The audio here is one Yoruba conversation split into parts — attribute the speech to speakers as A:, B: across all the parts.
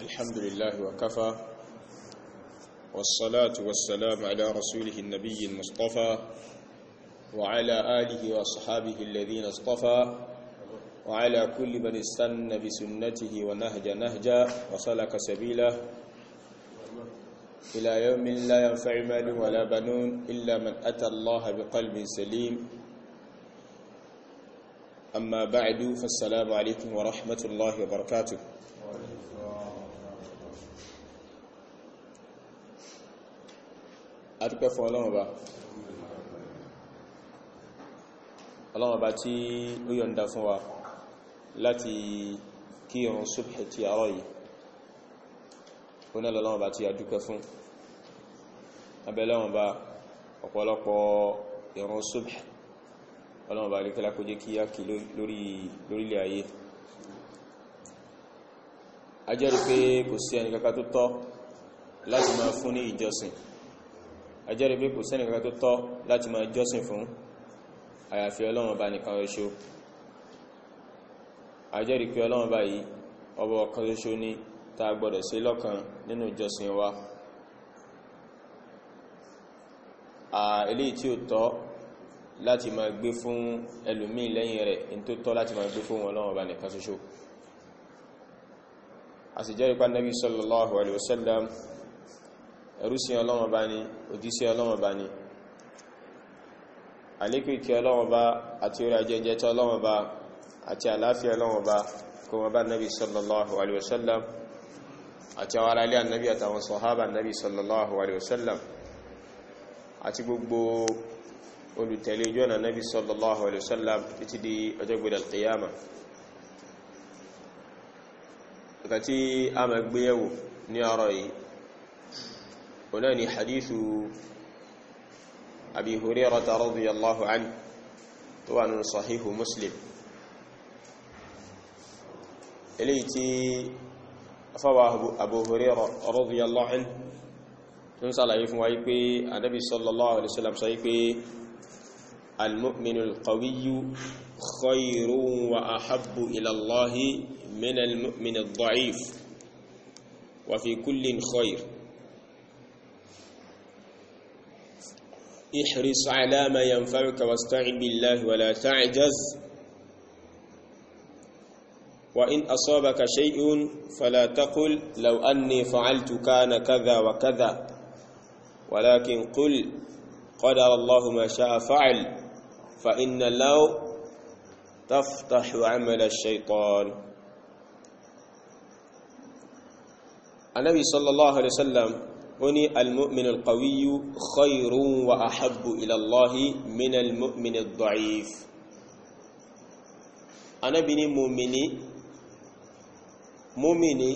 A: الحمد لله وكفى والصلاة والسلام على رسوله النبي المصطفى وعلى آله وصحابه الذين اصطفى وعلى كل من استنى بسنته ونهج نهجا وسلك سبيله إلى يوم لا ينفع مال ولا بنون إلا من أتى الله بقلب سليم. أما بعد فالسلام عليكم ورحمة الله وبركاته. adúpẹ́ fún Ọlọ́run Ọba tí ó yọ̀ǹda fún wa láti kí ìrun subhi tí àárọ̀ yìí ó náà Ọlọ́run Ọba tí a dúpẹ́ fún abẹ́lẹ́ Ọlọ́run Ọba ọ̀pọ̀lọpọ̀ ìrun subhi Ọlọ́run Ọba rí kí lákó jẹ́ kí á kí lórílẹ̀ ayé. A jẹ́rìí pé kò sí ẹnìkankan tó tọ́ láti máa fún ní ìjọsìn, a jẹ́rìí pé kò sẹ́ni kankan tó tọ́ láti máa jọ́sìn fún àyàfi Ọlọ́run Ọba nìkan ṣoṣo. A jẹ́rìí pé Ọlọ́run Ọba yìí ọba ọ̀kan ṣoṣo ní tá a gbọ́dọ̀ sí lọ́kan nínú ìjọsìn wa. Eléyìí tí ó tọ́ láti máa gbé fún ẹlòmíì lẹ́yìn rẹ̀ ní tó tọ́ láti máa gbé fún Ọlọ́run Ọba nìkan ṣoṣo. A sì jẹ́rìí pé Ànábì sallallahu alaihi wasallam ẹrúsìn Ọlọ́run Ọba ni, òjíṣẹ́ Ọlọ́run Ọba ni. Àlékún ìkẹ́ Ọlọ́run Ọba àti orí ajẹ́jẹ́ tí Ọlọ́run Ọba àti àláfíà Ọlọ́run Ọba kó máa bá Nabi sallallahu alaihi wasallam àti àwọn ará ilé Ànábì àtàwọn sàhábà Nabi sallallahu alaihi wasallam àti gbogbo olùtẹ̀lé ojú ọ̀nà Nabi sallallahu alaihi wasallam títí di ọjọ́ gbẹ̀dẹ̀ al-qiyama. Ìkàtí a máa gbéyẹ̀wò ní àárọ̀ yìí هنا حديث أبي هريرة رضي الله عنه طبعا صحيح مسلم إليتي فواه أبو هريرة رضي الله عنه نسأل عليه ويقول النبي صلى الله عليه وسلم سيقول المؤمن القوي خير وأحب إلى الله من المؤمن الضعيف وفي كل خير احرص على ما ينفعك واستعن بالله ولا تعجز وإن أصابك شيء فلا تقل لو أني فعلت كان كذا وكذا ولكن قل قدر الله ما شاء فعل فإن لو تفتح عمل الشيطان. النبي صلى الله عليه وسلم وني المؤمن القوي خير وأحب إلى الله من المؤمن الضعيف. أنا بني مؤمني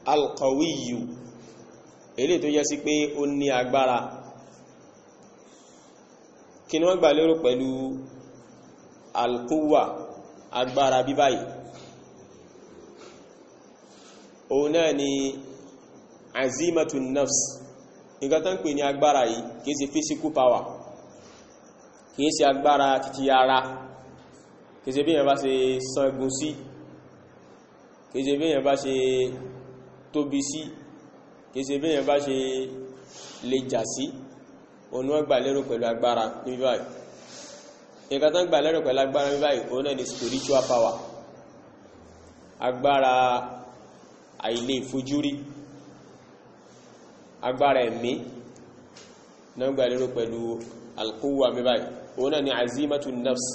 A: القوي èlé tó yẹ sí pé ó ní agbára. Kí ni wọ́n gbà lérò pẹ̀lú alquwa, agbára bí báyìí? Òun náà ni azimatu nafs. Nǹkan tán pè ní agbára yìí kìí ṣe physical power, kìí ṣe agbára títí ara, kìí ṣe bí èyàn bá ṣe sangun sí, kìí ṣe bí èyàn bá ṣe tóbi sí, kìí ṣe bí èyàn bá ṣe lè jà sí. Òun wọ́n gbà lérò pẹ̀lú agbára ní báyìí. Nǹkan tán gbà lérò pẹ̀lú agbára ní báyìí òun náà ni spiritual power, agbára àìlè ìfojúrí, agbára ẹ̀mí náà gbà lérò pẹ̀lú alquwa mi báyìí. òun náà ni azimatu nafs,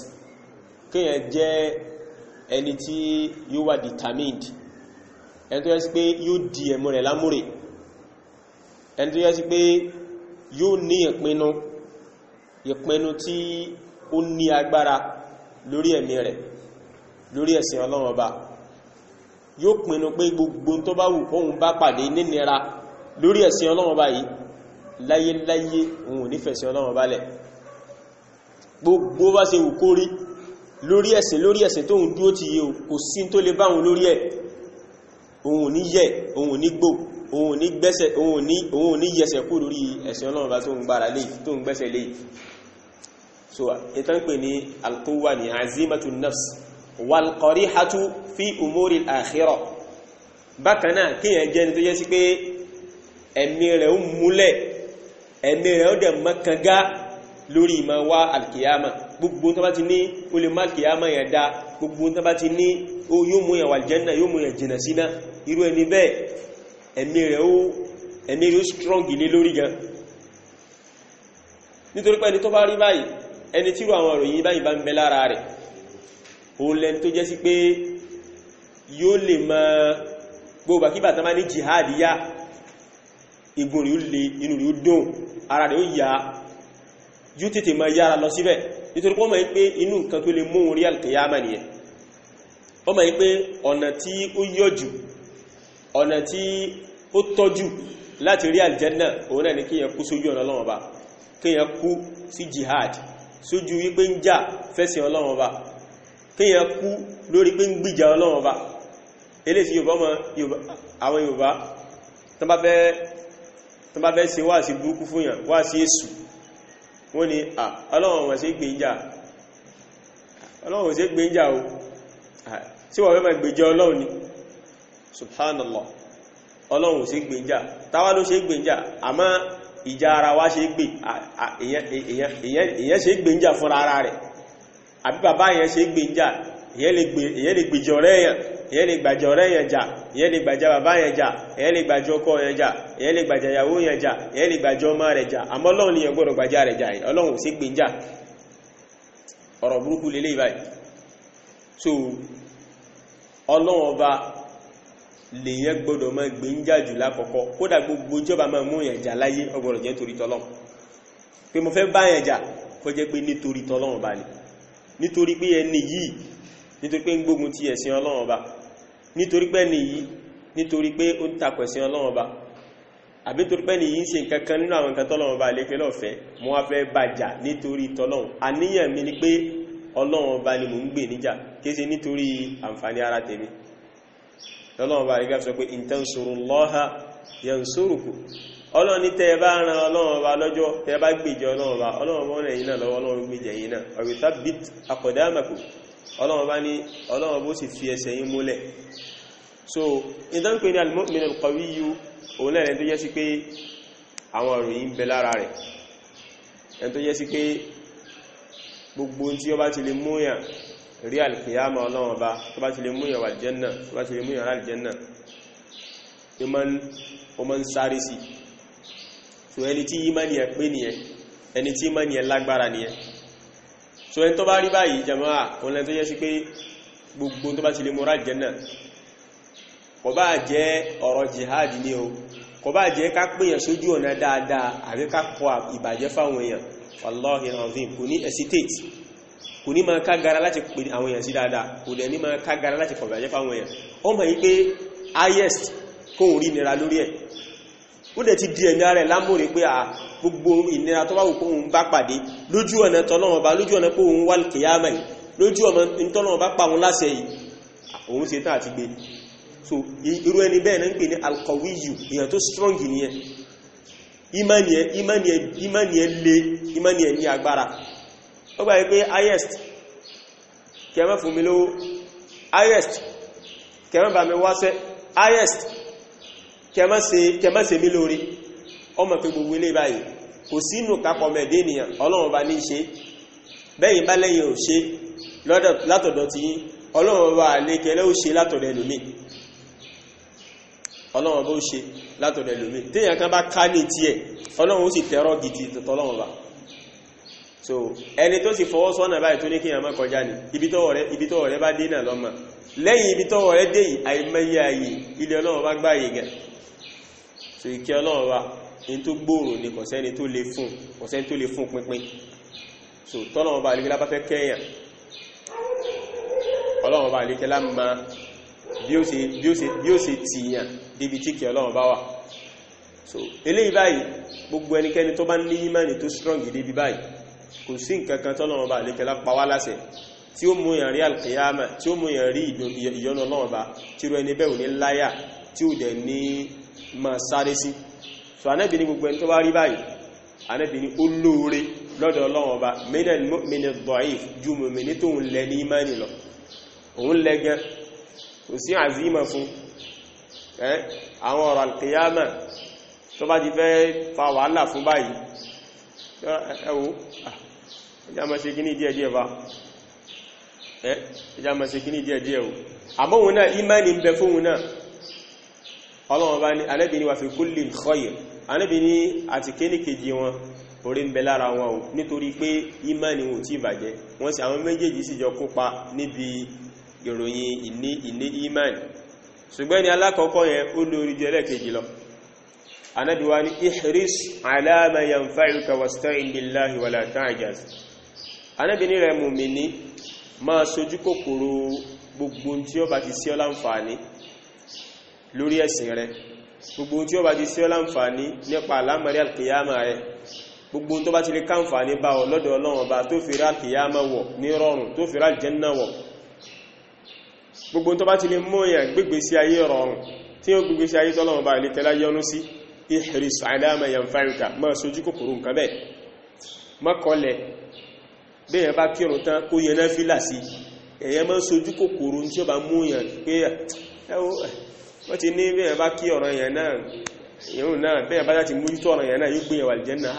A: kíyàn jẹ́ ẹni tí yóò wà determined, ẹni tó yẹ sí pé yóò di ẹ̀mọ́ rẹ̀ lámúrè, ẹni tó yẹ sí pé yóò ní ìpinnu tí ó ní agbára lórí ẹ̀mí rẹ̀, lórí ẹ̀sìn Ọlọ́run Ọba. Yóò pinnu pé gbogbo tó bá wù kóhun bá pàdé nínira lórí ẹ̀sìn Ọlọ́run Ọba yìí, láyé òun ò nífẹ̀ẹ́ sí Ọlọ́run Ọba lẹ̀. Gbogbo bá ṣe wù kó rí lórí ẹ̀sìn tó ń dúró ti yé o, kò sí tó lè báhun lórí ẹ̀. Òun ò ní yẹ̀, òun ò ní gbò, òun ò ní gbẹ́sẹ̀, òun ò ní yẹsẹ̀ kú lórí ẹ̀sìn Ọlọ́run Ọba tó ń gbára lé, tó ń gbẹ́sẹ̀ lé. So ìtàn pè ní alquwa ní azimatu nafs wal qarihatu fi umuri al-akhirah. bákan náà kíyàn jẹ́ ni tó jẹ́ sí pé ẹ̀mí rẹ̀ ó múlẹ̀, ẹ̀mí rẹ̀ ó dẹ̀ mọ́kànga lórí ìmọ̀ wá alkiyama. Gbogbo tó bá ti ní ó lè má alkiyama yẹn dá, gbogbo tó bá ti ní ó yóò mú yẹn wà aljanna, yóò mú yẹn jìnà síná, irú ẹni bẹ́ẹ̀ ẹ̀mí rẹ̀ ó strong ilé lórí gan. Nítorí pé ẹni tó bá rí báyìí, ẹni tí àwọn ìròyìn báyìí bá ń bẹ lára rẹ̀, òun lẹni tó jẹ́ sí pé yóò lè máa gbogbo àkíbà tán bá ní jihad yá, igun rí ó lè, inú rí ó dùn, ara rẹ̀ ó yá, yóò tètè máa yára lọ síbẹ̀. Nítorí pé ó mọ̀ pé inú nǹkan tó lè mú orí alkiyama nìyẹn. Ó mọ̀ pé ọ̀nà tí ó yọjú, ọ̀nà tí ó tọ́jú láti rí aljanna òun náà ni kíyàn kú sójú ọ̀nà Ọlọ́run Ọba, kíyàn kú sí jihad, sójú wípé ń jà fẹ́sìn Ọlọ́run Ọba, kíyàn kú lórí pé ń gbìjà Ọlọ́run Ọba. Eléyìí àwọn Yorùbá tán bá fẹ́ ṣe wá sí burúkú fún yàn, wá sí èṣù, wọ́n ni Ọlọ́run wọ́n ṣe gbé ìjà, Ọlọ́run ṣe gbé ìjà o, tí wọ́n fẹ́ máa gbèjà Ọlọ́run ni. Subhanallah, Ọlọ́run ṣe gbé ìjà, táwa ló ṣe gbé ìjà, àmọ́ ìjà ara wa ṣe gbé, èyàn ṣe gbé ìjà fúnra ara rẹ̀, àbí bàbá yẹn ṣe gbé ìjà, èyàn lè gbèjà ọ̀rẹ́ yẹn, èyàn lè gbàjà ọ̀rẹ́ yẹn jà, èyàn lè gbàjà bàbá yẹn jà, èyàn lè gbàjà ọkọ yẹn jà, èyàn lè gbàjà ìyàwó yẹn jà, èyàn lè gbàjà ọmọ rẹ̀ jà, àmọ́ Ọlọ́run ni yẹn gbọ́dọ̀ gbàjà rẹ̀ jà. Ọlọ́run ò sí gbé jà. Ọ̀rọ̀ burúkú lélẹ̀ báyìí. So Ọlọ́run Ọba lèyàn gbọ́dọ̀ máa gbé ń jà jù lákọ̀ọ́kọ́, kódà gbogbo ìjọba máa mú yẹn jà láyé ọgbọ̀rọ̀ jẹ́ torí tọ́lọ́run. Pé mo fẹ́ bá yẹn jà kó jẹ́ pé nítorí tọ́lọ́run Ọba ni, nítorí pé ẹni yìí, nítorí pé ń gbógun ti ẹ̀sìn Ọlọ́run Ọba, nítorí pé ní yìí, nítorí pé ó ń takò ẹ̀sìn Ọlọ́run Ọba, àbí nítorí pé ní yìí ń ṣe nǹkan kan nínú àwọn nǹkan tọ́lọ́run Ọba lékè lọ́fẹ́, mo wá fẹ́ bàjà nítorí tọ́lọ́run. Àníyàn mi ni pé Ọlọ́run Ọba ni mò ń gbè níjà, kìí ṣe nítorí àǹfààní ara tèmi. Ọlọ́run Ọba rí gáf sọ pé in tansurullaha yansurukum. Ọlọ́run ní tẹ́ bá ran Ọlọ́run Ọba lọ́jọ́, tẹ́ bá gbèjà Ọlọ́run Ọba, Ọlọ́run Ọba rẹ̀ yín náà lọ́wọ́, Ọlọ́run gbèjà yín náà. Wa yuthabbit aqdamakum. Ọlọ́run bá ní Ọlọ́run bó sì fi ẹsẹ̀ yín múlẹ̀. So ìdánpé ní al-mu'min al-qawiyyu òun náà ẹni tó jẹ́ sí pé àwọn ìròyìn ń bẹ lára rẹ̀, ẹni tó jẹ́ sí pé gbogbo tí ó bá ti lè múyàn rí al-qiyama Ọlọ́run Ọba, tó bá ti lè múyàn wà al-janna, tó bá ti lè múyàn rà al-janna, ó máa ń sáré sí. So ẹni tí ìmánì ẹ̀ pé nìyẹn, ẹni tí ìmánì ẹ̀ lágbára nìyẹn. So ẹni tó bá rí báyìí jama'a, òun lẹ́n tó yẹ́ sí pé gbogbo tó bá ti lè múra Janna, kò bá jẹ́ ọ̀rọ̀ jihad ní o, kò bá jẹ́ ká pèyàn sójú ọ̀nà dáadáa àbí ká kọ ìbàjẹ́ fáwọn èèyàn, wallahi alazim kò ní hesitate, kò ní máa kágara láti pè àwọn èèyàn sí dáadáa, kò dẹ̀ ní máa kágara láti kọ ìbàjẹ́ fáwọn èèyàn. Ó mọ̀ yí pé highest kóhun rí nira lórí ẹ̀, ó dẹ̀ ti di ẹ̀mí rẹ̀ lámòrè pé gbogbo ìnira tó bá wù kóhun bá pàdé lójú ọ̀nà tọ́lọ́wọ̀n bá, lójú ọ̀nà kóhun wà kìyàmà yìí, lójú ọ̀nà tọ́lọ́wọ̀n bá pàwọn láṣẹ yìí, òun ṣe tán àti gbé. So irú ẹni bẹ́ẹ̀ náà ń pè ní al-qawiyyu, èèyàn tó strong nìyẹn, ìmánì ẹ̀ lé, ìmánì ẹ̀ ní agbára. Ó gbà pé highest kẹmọ́ fún mi lówó, highest kẹmọ́ bá mi wáṣẹ́, highest kẹmọ́ ṣe mí lórí. Ọmọ pé gbogbo ilé báyìí kò sínú kápọ̀ mẹ́dé ènìyàn, Ọlọ́run bá ní ṣe, bẹ́yìn bá lẹ́yìn ò ṣe látọ̀dọ̀ ti yín, Ọlọ́run bá lékẹ́lẹ́ ó ṣe látọ̀dọ̀ ẹlòmí, Ọlọ́run bá ó ṣe látọ̀dọ̀ ẹlòmí. Téèyàn kan bá ká ní tí ẹ̀, Ọlọ́run ó sì tẹ́rọ gidi tọ́lọ́run bá. So ẹni tó sì fọwọ́ sọ́nà báyìí tó ní kíyàn má kọjá ní ibi tọ́wọ̀ rẹ̀ bá dé náà lọ́mà, lẹ́yìn ibi tọ́wọ̀ rẹ̀ dé yìí àìmẹ́yẹ ayé ilé Ọlọ́run bá gbáyé gẹ̀. So ìkẹ́ Ọlọ́run bá in tó gbòòrò ní kọ̀sẹ́ni tó lè fún pínpín. So tọ́lọ́run bá àríkẹ́lá bá fẹ́ kẹ́yàn, Ọlọ́run bá àríkẹ́lá ma bí ó ṣe tìyàn débi tí kẹ́ Ọlọ́run bá wà. So eléyìí báyìí gbogbo ẹnikẹ́ni tó bá ní ìmánì tó strong débi báyìí, kò sí nǹkan kan tọ́lọ́run bá àríkẹ́lá pa wá láṣẹ tí ó mú yàn rí al-qiyama, tí ó mú yàn rí ìyọ́nà Ọlọ́run bá, tí ó ẹni bẹ́ẹ̀ ò ní láyà, tí ó dẹ̀ ní ma sáré sí. So Ànábì ní gbogbo ẹni tó bá rí báyìí, Ànábì ní ó lóore lọ́dọ̀ Ọlọ́run Ọba minal mu'mini ad-da'if ju mùmínì tó ń lẹ ní ìmánì lọ. Òun lẹ́gẹ́, kò sí àzímà fún, àwọn ọ̀rọ̀ alkiyama tó bá ti fẹ́ fa wàhálà fún báyìí ẹwò ẹjá ma ṣe kíní díẹ̀díẹ̀ bá ẹjá ma ṣe kíní díẹ̀díẹ̀ o àmọ́hun náà ìmánì ń bẹ fóhun náà ọlọ́wọ́n bá ní Ànábì ní wà fi kullin khayr Ànábì ní àti kéníkèjì wọn orí ń bẹ lára wọn o nítorí pé ìmánì wọn tí bàjẹ́ wọ́n sì àwọn méjèèjì sì jọ kópa níbi ìròyìn ìní ìmánì ṣùgbọ́n ní alákọ̀ọ́kọ́ yẹn ó lórí jẹ́ lẹ́kejì lọ Ànábì wá ní ihris ala ma yanfa'uka wasta'in billahi wala ta'jaz Ànábì ní rẹ̀ mùmínì máa sojú kòkòrò gbogbo tí ó bá ti sí ọ láǹfààní lórí ẹ̀sìn rẹ̀ gbogbo tí ó bá ti sí ọ láǹfààní nípa àlámọ̀rí alkiyama rẹ̀ gbogbo tó bá ti lè káǹfààní bá ọ lọ́dọ̀ Ọlọ́run Ọba tó fi rá alkiyama wọ̀ ní rọrùn tó fi rá aljanna wọ̀ gbogbo tó bá ti lè mú èèyàn gbégbé sí ayé rọrùn tí ó gbégbé sí ayé tọ́lọ́run Ọba ilé tẹ́lá yọ́nú sí ihris ala ma yanfa'uka máa sojú kòkòrò nǹkan bẹ́ẹ̀ mọ́kànlẹ̀ bí èèyàn bá kírun tán kó yẹn náà fílà sí èèyàn máa sojú kòkòrò tí ó bá mú èèyàn pé wọ́n ti ní bí èèyàn bá kí ọ̀rọ̀ yẹn náà ìhun náà bẹ́ẹ̀ bá láti mójútó ọ̀rọ̀ yẹn náà yóò gbìyànwà àlìjẹ́nà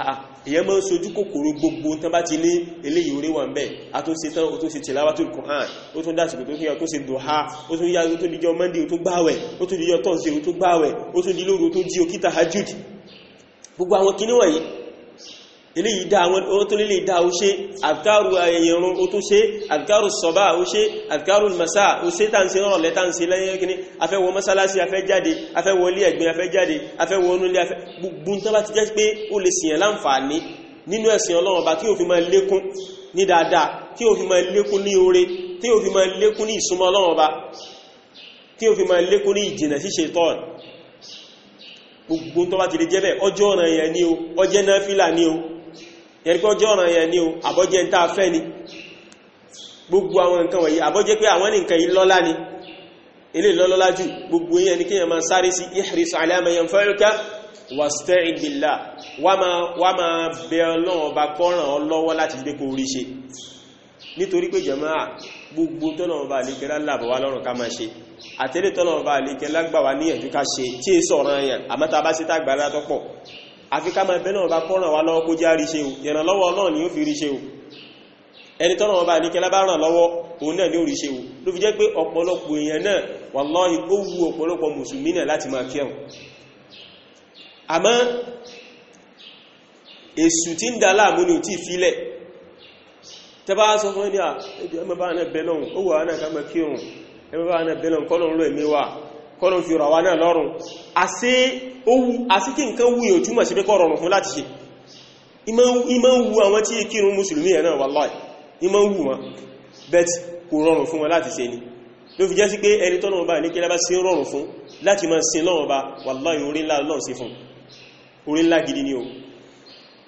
A: èyàn máa ń sojú kòkòrò gbogbo tán bá ti ní eléyìí orí wà ń bẹ̀ àtúnṣe tán ó tún ṣe tilawatul Qur'an ó tún dásìkò tó kíyàn tó ṣe dùhá ó tún yá tó díjọ Monday ó tún gbáwẹ̀ ó tún díjọ Thursday ó tún gbáwẹ̀ ó tún dílóru ó tún jí ó kí tahajjud gbogbo àwọn kinní wọ̀nyí eléyìí dá àwọn ó tó lélẹ̀ dá ó ṣe àdkárù ayẹyẹrún ó tó ṣe àdkárù sọ́bá ó ṣe àdkárù masá ó ṣe tàǹsí rán lẹ́tà ń ṣe lẹ́yìn kíní afẹ́wọ mọ́sálásí afẹ́ jáde afẹ́wọ ilé ẹ̀gbìn afẹ́ jáde afẹ́wọ onúlé afẹ́ gbogbo tán bá ti jẹ́ pé ó lè sìyàn láǹfààní nínú ẹ̀sìn Ọlọ́run Ọba tí ó fi máa lékún ní dáadáa tí ó fi máa lékún ní oore tí ó fi máa lékún ní ìsúnmọ́ Ọlọ́run Ọba tí ó fi máa lékún ní ìjìnà sí Ṣaitan gbogbo tó bá ti lè jẹ́ bẹ́ẹ̀ ọjọ́ ọ̀ràn yẹn ni o ọjẹ́ náfílà ni o ẹ̀ríkọ́ jẹ́ ọ̀ràn yẹn ni o àbọ́jẹ́ ń tàà fẹ́ ni gbogbo àwọn nǹkan wọ̀nyí àbọ́jẹ́ pé àwọn nǹkan yìí lọ́lá ni ilé lọ́lọ́lá jù gbogbo yẹn ni kí yẹn máa sáré sí ihris ala ma yanfa'uka wasta'in billah wá máa bẹ Ọlọ́run Ọba kó ràn ọ́ lọ́wọ́ láti gbé kó rí ṣe nítorí pé jàmáà gbogbo tọ́lọ́run Ọba àlékẹ́ lábọ̀ wá lọ́rùn ká máa ṣe àtẹ́lẹ̀ tọ́lọ́run Ọba àlékẹ́ lágbà wá níyànjú ká ṣe tí è sọ̀rọ̀ yẹn àmọ́ta bá sí tàgbàrá tọ́pọ̀ àfi ká máa bẹ́lọ̀ Ọba kọ́ràn wá lọ́wọ́ kó já rí ṣe o ìrànlọ́wọ́ náà ni ó fi rí ṣe o ẹni tọ́nà Ọba ní kẹlá bá ràn lọ́wọ́ òun náà ni ó rí ṣe o ló fi jẹ́ pé ọ̀pọ̀lọpọ̀ èèyàn náà wàláhì ó wu ọ̀pọ̀lọpọ̀ mùsùlùmí náà láti máa kírun àmọ́ èṣù tí ń dá láàmú ni ò tí ìfilẹ̀ tẹbá sọ fún ẹni ẹmọ bá náà bẹ́lọ̀n ó wà náà ká máa kírun ẹmọ bá náà bẹ́lọ̀n kọ́lọ̀ ń lọ ẹ̀mí wà kọ́lọ̀ fi rọ̀ wá náà lọ́rùn àsí kí nǹkan wú yóò túnmọ̀ sí pé kọ́ rọrùn fún láti ṣe ìmọ̀ ń wu àwọn tí kírun mùsùlùmí ẹ̀ náà wallahi ìmọ̀ ń wu wọn bet kò rọrùn fún wọn láti ṣe ni ló fi jẹ́ sí pé ẹni tọ́nà ọba ní kílábá sí rọrùn fún láti máa sin lọ́wọ́ ọba wallahi orí ńlá lọ́n sí fún orí ńlá gidi ni o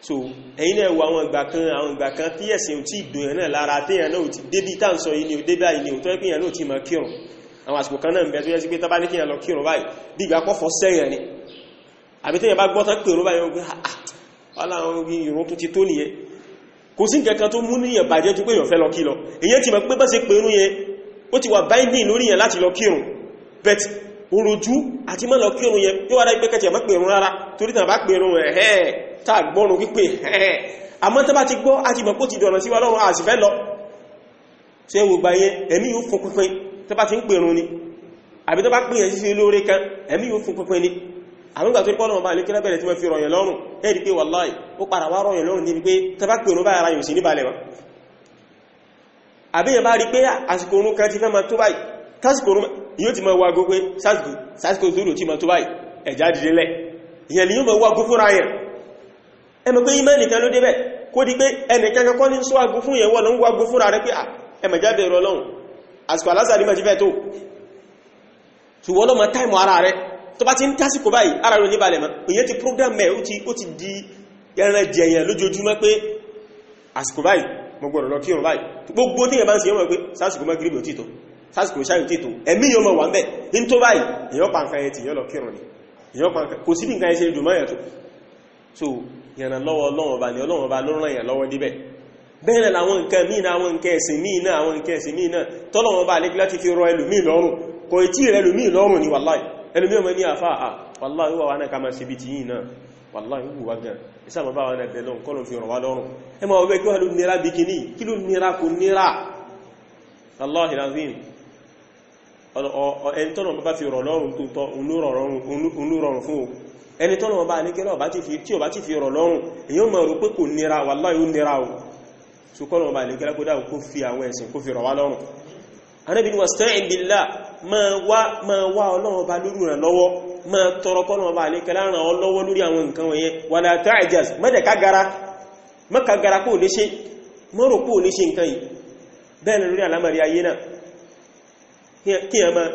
A: so ẹ̀yin náà wo àwọn ìgbà kan tí ẹ̀sìn ò tí ìdòyàn náà lára téèyàn náà ò ti débí tá à ń sọ yìí ni ò débí àyè ni ò tọ́ pé èèyàn náà ò ti máa kírun àwọn àsìkò kan náà ń bẹ tó yẹ sí pé tá bá ní kíyàn lọ kírun báyìí bí ìgbà pọ́fọ́ sẹ́yìn ni àbí téèyàn bá gbọ́ tán pèrò báyìí wọ́n gbé aláwọn ìrún tó ti tó nìyẹn kò sí nǹkan kan tó mú níyàn bàjẹ́ tó pé èèyàn fẹ́ lọ kí lọ èyàn ti mọ̀ pé bá ṣe pèrú yẹn ó ti wà binding lórí yẹn láti lọ kírun bet òròjú àti má lọ kírun yẹn yóò wá dá ipé kẹtì àmọ́ pèrún rárá torí tàn bá pèrún ẹ̀ẹ́ tá gbọ́nù wípé ẹ̀ẹ́ àmọ́ tó bá ti gbọ́ àti mọ̀ pó ti dọ̀nà sí wa lọ́rùn àti fẹ́ lọ tí ẹ wò gbà yẹn ẹ̀mí yóò fún pínpín tó bá ti ń pèrún ni àbí tó bá pín yẹn sí lóore kan ẹ̀mí yóò fún pínpín ni àwọn ìgbà tó pọ́nà ọba ilé kílẹ̀ bẹ̀rẹ̀ tí wọ́n fi rọ̀yìn lọ́rùn ẹ̀rí pé wàláì ó padà wá rọ̀yìn lọ́rùn níbi pé tó bá pèrún báyìí ara yóò sí níbalẹ̀ wọn àbí yẹn bá rí pé àsìkò orun kan ti fẹ́ máa tó báyìí tásìkò orun yóò ti máa wá gbogbo sásìkò zoro ti máa tó báyìí ẹ̀já dìdílẹ̀ ìyẹn ni yóò máa wá gbó fúnra yẹn ẹmọ pé ìmẹ́ nìkan ló débẹ̀ kó di pé ẹnìkan kọ́ ní sọ agbó fún yẹn wọ́n lọ ń wá gbó fúnra rẹ̀ pé ẹmẹ̀já bẹ̀rẹ̀ Ọlọ́run àsìkò alásàrí máa ti fẹ́ tó ṣùgbọ́n lọ́mọ táìmù ara rẹ̀ tó bá ti ń tásìkò báyìí ara rẹ̀ níbalẹ̀ mọ́ ìyẹn ti program mẹ́ ó ti di ẹran jẹyàn lójoojúmọ́ pé àsìkò báyìí mo gbọ́dọ̀ lọ kírun báyìí gbogbo tí yẹn bá ń ṣe yọ́mọ̀ pé sásìkò mọ́ gíríbì òtítọ́ sásìkò ṣáyò títò ẹ̀mí yóò mọ̀ wà ń bẹ̀ ní tó báyìí èyàn pa nǹkan ẹ̀tì yọ́ lọ kírun ni èyàn pa nǹkan kò sí bí nǹkan ẹ̀ṣẹ́ ìdùnmọ́ ẹ̀tọ́ so yẹ̀nà lọ́wọ́ Ọlọ́run Ọba ni Ọlọ́run Ọba ló ràn yẹn lọ́wọ́ díbẹ̀ bẹ́ẹ̀ làwọn nǹkan míì náà àwọn nǹkan ẹ̀sìn míì náà àwọn nǹkan ẹ̀sìn míì náà tọ́lọ́run Ọba àlékí láti fi rọ ẹlòmíì lọ́rùn kò tí rẹ ẹlòmíì lọ́rùn ni wàláì ẹlòmí ọmọ ní àfá wallahi wà náà ká máa ṣe bí ti yìí náà wallahi wù wá gan ìsáàmà bá wà náà bẹ̀lọ́n kọ́lọ̀ fi rọ̀ wá lọ́rùn ẹ ma ọgbẹ́ kí wà ló nira bí kìíní kí ló nira kò nira Allahi lazim ẹni tọ́nà bá fi rọ̀ lọ́rùn tó tọ́ onúrọ̀rùn fún o ẹni tọ́nà bá ní kẹ́lọ́ tí ó bá ti fi rọ̀ lọ́rùn èyàn mọ̀ rò pé kò nira wallahi ó nira o so kọ́nà bá ní kẹ́lá kó dáa kó fi àwọn ẹ̀sìn kó fi rọ̀ wá lọ́rùn Ànábì ní wasta'in billah máa wá Ọlọ́run bá lórí rẹ̀ lọ́wọ́ máa tọrọ kọ́nà bá ní kẹ́lá ràn ọ́ lọ́wọ́ lórí àwọn nǹkan wọ̀nyẹn wala ta'jaz mẹ́dẹ̀ kágara kó lè ṣe mọ́rò kó lè ṣe nǹkan yìí bẹ́ẹ̀ lórí alámàrí ayé náà kí ẹ máa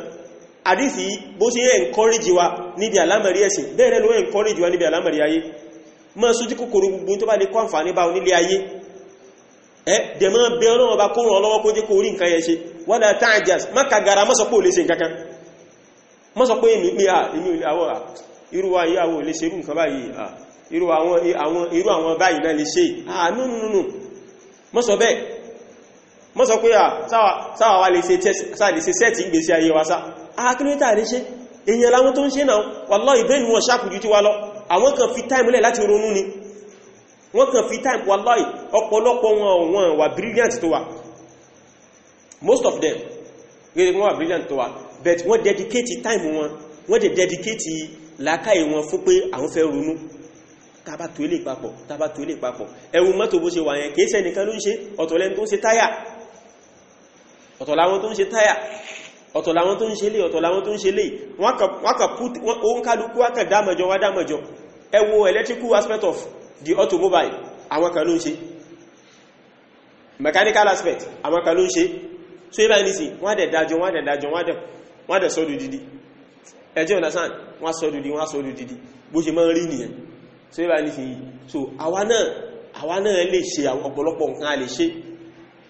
A: àdífì bó ṣe encourage wa níbi alámàrí ẹ̀sìn bẹ́ẹ̀ ló encourage wa níbi alámàrí ayé máa sójú kòkòrò gbogbo tó bá lè kó àǹfààní bá onílé ayé dẹ̀mọ́ bẹ Ọlọ́run bá kó ràn lọ́wọ́ kó jẹ́ kó rí nǹkan yẹn ṣe wala ta'jaz má kagara má sọ pé ò lè ṣe nǹkankan má sọ pé èmi àwọ̀ irú wa yí àwọ̀ lè ṣe irú nǹkan báyìí irú àwọn báyìí náà lè ṣe nínú má sọ bẹ́ẹ̀ má sọ pé sáwà wá lè ṣe sẹ́ẹ̀tì ìgbésí ayé wa sá kílómítà lè ṣe èèyàn láwọn tó ń ṣe náà wallahi ìbẹ́ni wọn ṣàkùjú tí wá lọ àwọn kan fi táìmù lẹ̀ láti ronú ni wọ́n kàn fi time wallahi ọ̀pọ̀lọpọ̀ wọn wà brilliant tó wà most of them wọ́n wà brilliant tó wà but wọ́n dedicate time wọ́n dẹ̀ dedicate làákàyè wọn fún pé àwọn fẹ́ ronú tàbá tó ilé papọ̀ ẹwù mọ́tò bó ṣe wà yẹn kìí ṣe nìkan ló ń ṣe ọ̀tọ̀ lẹ́ni tó ń ṣe táyà ọ̀tọ̀ láwọn tó ń ṣe táyà ọ̀tọ̀ láwọn tó ń ṣe lé ọ̀tọ̀ láwọn tó ń ṣe lé wọ́n kà put wọ́n kálukú wá kàn dámọ̀jọ ẹ wo electrical aspect of the automobile àwọn kan ló ń ṣe mechanical aspect àwọn kan ló ń ṣe so ibá ní sí wọ́n dẹ̀ dájọ́ wọ́n dẹ̀ sọ́dù dídí ẹjẹ́ understand wọ́n sọ́dù dídí bó ṣe máa ń rí nìyẹn so ibá ní sí yìí so àwa náà lè ṣe ọ̀pọ̀lọpọ̀ nǹkan a lè ṣe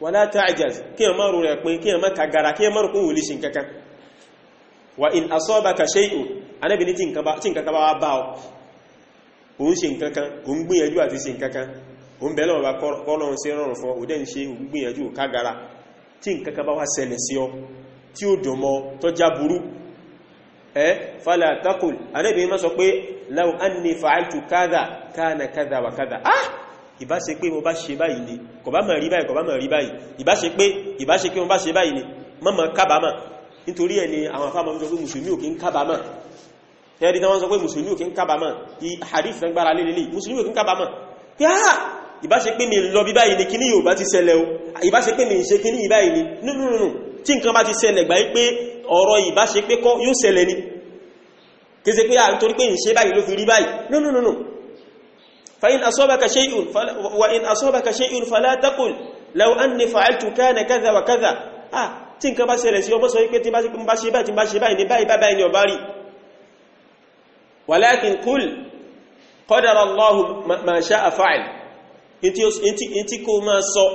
A: wala ta'jaz kí ẹ má rò rẹ̀ pín kí ẹ má kagara kí ẹ má rò pín wòlé ṣe nǹkankan wa in asabaka shay'un Ànábì ní tí nǹkan bá bá ọ òun ṣe nǹkankan òun gbìyànjú àti ṣe nǹkankan òun bẹ̀rẹ̀ ọ̀bá kọ́lọ́run sí rọrùn fún òdẹ́ ń ṣe òun gbìyànjú kágara tí nǹkankan bá wá ṣẹlẹ̀ sí ọ tí ó dùnmọ́ tó já burú fala taqul Ànábì má sọ pé law anni fa'altu kadha kana kadha wa kadha ìbá ṣe pé mo bá ṣe báyìí ni kò bá mọ̀ rí báyìí ìbá ṣe pé mo bá ṣe báyìí ni mọ́mọ̀ kábàámà nítorí ẹni àwọn afáàmọ́ ń sọ pé mùsùlùmí ò kí ń kábàámà ẹ̀rí tí wọ́n sọ pé mùsùlùmí ò kí ń kábàámà hadith fẹ́ gbára lélẹ̀ mùsùlùmí ò kí ń kábàámà ìbá ṣe pé mi lọ bí báyìí ni kíní yóò bá ti ṣẹlẹ̀ o ìbá ṣe pé mi ṣe kíní ìbáyìí ni nínú tí nǹkan bá ti ṣẹlẹ̀ gbà pé ọ̀rọ̀ ìbá ṣe pé kọ́ yóò ṣẹlẹ̀ ni kí ṣe pé nítorí pé ìṣe báyìí ló fi rí báyìí nínú فإن أصابك شيء فلا تقل لو أني فعلت كان كذا وكذا tí nǹkan bá ṣẹlẹ̀ sí ọmọ sọ wípé tí bá ṣe báyìí ní báyìí ní ọba rí ولكن قل قدر الله ما شاء فعل in tí kó máa sọ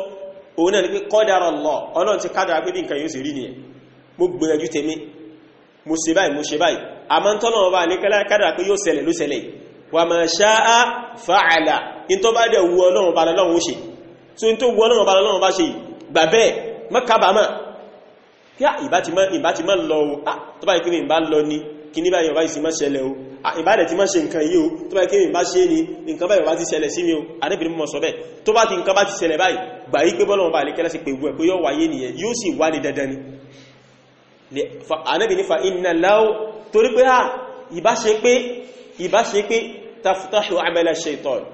A: òun náà ni pé قدر الله Ọlọ́run ti kádàrá pé bí nǹkan yóò sì rí nìyẹn mo gbìyànjú tèmi mo ṣe báyìí àmọ́ tọ́nà ọba ní kádàrá pé yóò ṣẹlẹ̀ ló ṣẹlẹ̀ wa ma sha'a fa'ala in tó bá dẹ̀ wu Ọlọ́run bá lọ́wọ́ ṣe so in tó wu Ọlọ́run bá lọ́wọ́ bá ṣe gbà bẹ́ẹ̀ mọ́kàbàmà kí á ìbá ti má lọ o tó bá ìkíni ìbá lọ ní kí ní báyìí ọba ìsìn má ṣẹlẹ̀ o ìbá dẹ̀ ti má ṣe nǹkan yìí o tó bá ìkíni ìbá ṣe ní nǹkan báyìí ọba ti ṣẹlẹ̀ sí mi o adébìnrin mọ̀ sọ bẹ́ẹ̀ tó bá ti nǹkan bá ti ṣẹlẹ̀ báyìí gbà yí pé bọ́lọ́run bá lè kẹ́lẹ́ sí pé wù ẹ̀ pé yóò wáyé nìyẹn yóò sì wá ní dandan ni adébìnrin fa inna law torí pé ìbá ṣe pé taftahu amala shaitan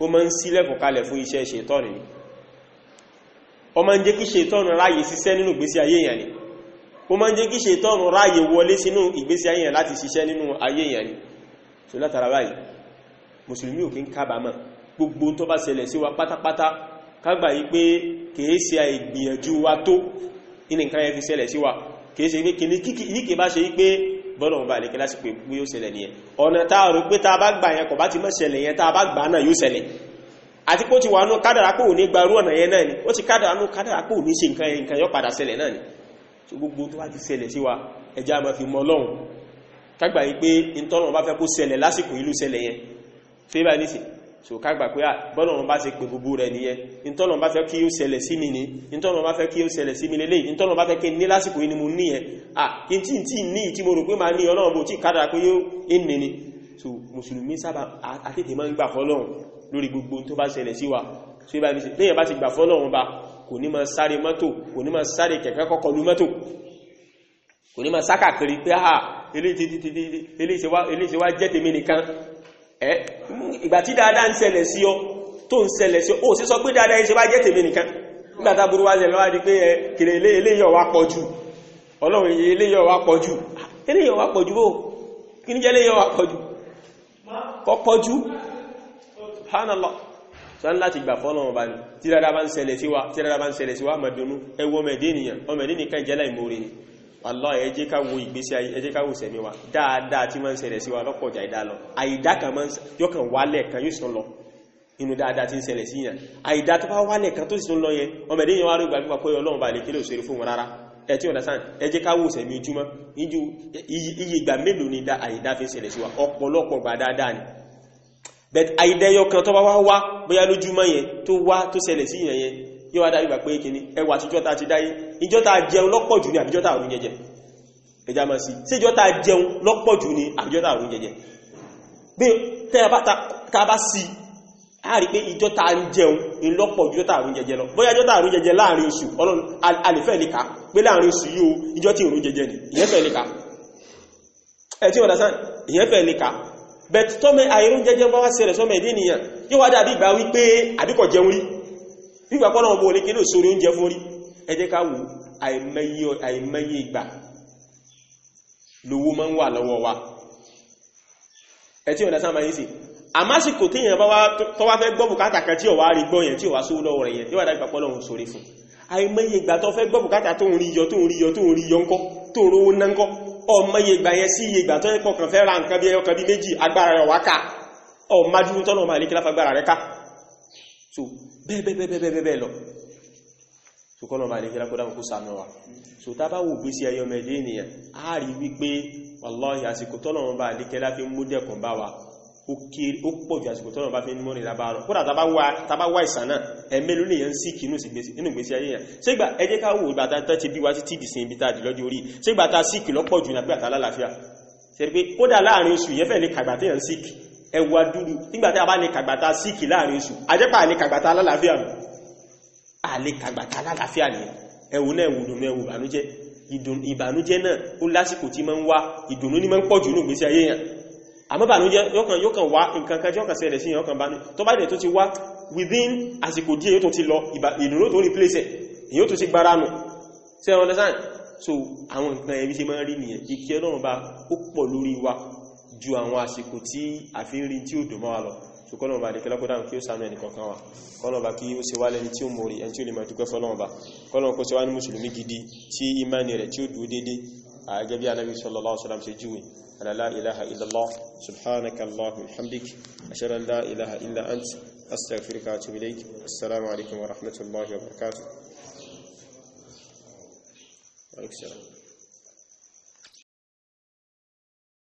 A: o ma ń sílẹ̀kùn kalẹ̀ fún iṣẹ́ shaitan ni o ma ń jẹ́ kí shaitan ráyè ṣiṣẹ́ nínú ìgbésí ayé èèyàn ni o ma ń jẹ́ kí shaitan ráyè wọlé sínú ìgbésí ayé èèyàn láti ṣiṣẹ́ nínú ayé èèyàn ni so látara báyìí mùsùlùmí ò kí ń kábàámọ̀ gbogbo tó bá ṣẹlẹ̀ sí wa pátápátá kágbà yí pé kìí ṣe àìgbìyànjú wa tó ní nǹkan yẹn fi ṣẹlẹ̀ sí wa kìí ṣe pé kìí bá ṣe yí pé bọ́lọ̀wọ̀n bá lè kí láti pé yóò ṣẹlẹ̀ ní ẹ ọ̀nà táà rò pé táà bá gbà yẹn kò bá ti mọ́ ṣẹlẹ̀ yẹn táà bá gbà náà yóò ṣẹlẹ̀ àti pé ó ti wà ní kádàrá pò ní gbarú ọ̀nà yẹn náà ni ó ti kádàrá pò ní ṣe nǹkan yọ padà ṣẹlẹ̀ náà ni so gbogbo tó bá ti ṣẹlẹ̀ sí wa ẹjá máa fi mọ Ọlọ́run kágbà yí pé ìtọ́nà bá fẹ́ kó ṣẹlẹ̀ lásìkò ìlú ṣẹlẹ̀ yẹn tó yẹ bá ní sí so ká gbà pé bọ́lọ́run bá ṣe pé gbogbo rẹ̀ nìyẹn ìtọ́lọ́run bá fẹ́ kí ó ṣẹlẹ̀ sí mi ní ìtọ́lọ́run bá fẹ́ kí ó ṣẹlẹ̀ sí mi lélẹ̀ ìtọ́lọ́run bá fẹ́ kí ní lásìkò ní mo ní ẹ̀ kí n tí ní tí mo rò pé máa ní ọlọ́run bó tí kádàrá pé yóò ní ni so mùsùlùmí sábà àtètè máa ń gbà fọ́lọ́run lórí gbogbo tó bá ṣẹlẹ̀ sí wa so ibà níyẹn bá ti gbà fọ́lọ́run bá kò ní máa sáré mọ́tò kò ní máa sáré kẹ̀kẹ́ kọ́kọ́ lu mọ́tò kò ní máa sákàkiri pé eléyìí wá jẹ́ tèmi nìkan ìgbà tí dáadáa ń ṣẹlẹ̀ sí ọ tó ń ṣẹlẹ̀ sí ọ ó sì sọ pé dáadáa ń ṣe wá jẹ́ tèmi nìkan nígbàtà burú wá ṣẹlẹ̀ wá di pé kèrè eléyìí wá pọ̀ jù ọlọ́run eléyìí wá pọ̀ jù eléyìí wá pọ̀ jù ó kí ní jẹ́ eléyìí wá pọ̀ jù kọ́ pọ̀ jù subhanallah sọ láti gbà fọ́lọ́run bá ní tí dáadáa bá ń ṣẹlẹ̀ sí wa mọ̀dúnú ẹwọ́ mẹ̀dínìkan jẹ́ láìmórí ni wallahi ẹ jẹ́ ká wo ìgbésí ayé ẹ jẹ́ ká wo sẹ̀mí wa dáadáa tí máa ń ṣẹlẹ̀ sí wa lọ́pọ̀ jà ìdá lọ àìdá kan máa ń yọkàn wálẹ̀ kan yóò sọ lọ inú dáadáa tí ń ṣẹlẹ̀ sí yàn àìdá tó bá wálẹ̀ kan tó sì tún lọ yẹn ọmọdé yẹn wá rí gbàgbà pé ọlọ́run bá lè kí lè òṣèré fún wọn rárá ẹ tí ọ̀dásán ẹ jẹ́ ká wo sẹ̀mí ojúmọ́ iye ìgbà mélòó ni àìdá fi ń ṣẹlẹ̀ sí wa ọ̀pọ̀lọpọ̀ gbà dáadáa ni but àìdá ẹyọ kan tó bá wá bóyá lójúmọ́ yẹn tó wá tó ṣẹlẹ̀ sí yẹn yóò wá dá ìgbà pé kíní ẹwà tíjọ́ta ti dáyé ìjọ́ta jẹun lọ́pọ̀ jù ní àbíjọ́ta àrùn jẹjẹ ẹjá máa sí sí ìjọ́ta jẹun lọ́pọ̀ jù ní àbíjọ́ta àrùn jẹjẹ bí tẹ́ bá sí a rí pé ìjọ́ta ń jẹun lọ́pọ̀ jù ìjọ́ta àrùn jẹjẹ lọ bóyá ìjọ́ta àrùn jẹjẹ láàrin oṣù ọlọ́run alìfẹ́ ní ká pé láàrin oṣù yíò ìjọ́ tí ìrùn jẹjẹ ni ìyẹn fẹ́ ní ká ẹ tí wọ́n sán ìyẹn fẹ́ ní ká bẹ̀t tọ́mẹ àìrùn jẹjẹ bá wá ṣẹlẹ̀ sọ́mọ ẹ̀dẹ́ nìyàn yóò wá dàbí ìgbà wípé àbíkọ̀ jẹun rí nígbà pọ́nà ọmọ olè kí ló sórí oúnjẹ fún rí ẹ jẹ́ ká wò àìmẹ́yẹ ìgbà lówó máa ń wà lọ́wọ́ wa ẹ tí ọ̀dá sáà máa yí sí àmásìkò tí èèyàn bá wá tó wá fẹ́ gbọ́ bùkátà kan tí ó wá rí gbọ́ yẹn tí ó wá sówó lọ́wọ́ rẹ̀ yẹn tí ó wá dá ìgbà pọ́nà òun sórí fún àìmẹ́yẹ ìgbà tó fẹ́ gbọ́ bùkátà tó ń rí yọ ńkọ́ tó ń rówó ná ńkọ́ ọmọye ìgbà yẹn sí iye ìgbà tó ẹ̀pọ̀ kan fẹ́ ra nǹkan bí ẹyọkan bí méjì agbára rẹ̀ wá ká ọmọdún tọ́nà máa lè kí láfagbára rẹ̀ ká so bẹ́ẹ̀ lọ so kọ́nà máa lè kí lákọ́dá kó sànà wa so tá bá wò gbé sí ẹyọ mẹ́dé ènìyàn a rí wípé wallahi àsìkò tọ́nà wọn bá lè kẹ́lá fi mú dẹ̀kùn bá wa ó pọ̀ jù àsìkò tọ́nà bá fi mú ní lábá rọ̀ kódà tá bá wá ìsàn náà ẹ̀mẹ́lú lè yẹn sí kìínú nínú ìgbésí ayé yẹn ṣé ìgbà ẹ jẹ́ ká wò ìgbà tá ti bí wá sí tíìdì sí ibi tá àdìlọ́jọ́ orí ṣé ìgbà tá síkì lọ́pọ̀ jù nàbí àtàlá láfíà ṣe pé kódà láàrin oṣù yẹn fẹ́ lè kàgbà tí yẹn síkì ẹwà dúdú nígbàtí a bá lè kàgbàtà síkì láàrin oṣù ajẹ́pà lè kàgbàtà alálàáfíà nù a lè kàgbàtà alálàáfíà ní ẹwù náà ẹwùdùnú ẹwù ìbànújẹ́ náà ó lásìkò tí ma ń wá ìdùnnú ní ma ń pọ̀jù ní ìgbésí ayé yàn àmọ́ ìbànújẹ́ yóò kàn wá nǹkan kan jọ́ kàn ṣẹlẹ̀ sí yàn kàn bá ní tó bá dẹ̀ tó ti wá within àsìkò díẹ̀ yóò tó ti lọ ìdùnnú tó replace ẹ̀ yóò tó ti gbára nù ṣé ẹ understand so àwọn nǹkan ẹbí ṣe máa ń rí nìyẹn ìkẹ́ Ọlọ́run bá ó pọ̀ lórí wa ju àwọn àsìkò tí a fi ń rí tí ó dùn mọ́ wa lọ so kọ́nà bá dẹ̀kẹ́lá kó dáhùn kí ó sánú ẹni kọ̀ọ̀kan wa kọ́nà bá kí ó ṣe wá lẹ́ni tí ó mọ̀rí ẹni tí ó lè máa dúpẹ́ fọ́lọ́run bá kọ́nà kó ṣe wá ní mùsùlùmí gidi tí ìmánì rẹ̀ tí ó dúró dédé àgẹ́ bí Ànábì sallallahu alaihi wasallam ṣe júwe la ilaha illallah subhanaka allahumma hamdik ashhadu an la ilaha illa ant astaghfiruka wa atubu ilayk assalamu alaikum wa rahmatullahi wa barakatuh wa alaikum salam